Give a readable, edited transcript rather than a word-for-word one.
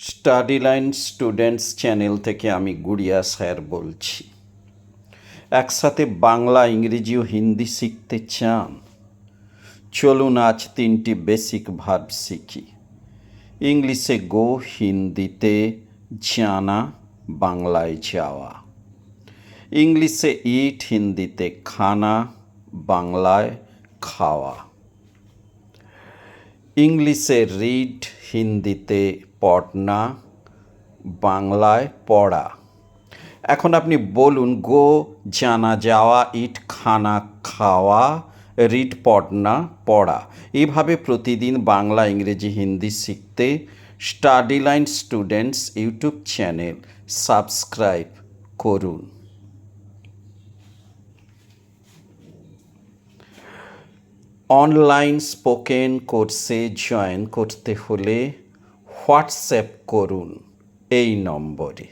Study line students channel থেকে আমি গুড়িয়া sir বলছি। একসাথে বাংলা, ইংরেজি ও হিন্দি শিখতে চান? চলুন আজ 3টি বেসিক ভার্ব শিখি। ইংলিশে গো, হিন্দিতে জানা, বাংলায় যাওয়া। ইংলিশে ইট, হিন্দিতে খানা, বাংলায় খাওয়া। ইংলিশে রিড, হিন্দিতে পড়না, বাংলায় পড়া। এখন আপনি বলুন গো জানা যাওয়া, ইট খানা খাওয়া, রিড পড়না পড়া। এইভাবে প্রতিদিন বাংলা, ইংরেজি, হিন্দি শিখতে study line students YouTube channel subscribe করুন। অনলাইন স্পোকেন কোর্সে জয়েন করতে হলে হোয়াটসঅ্যাপ করুন এই নম্বরে।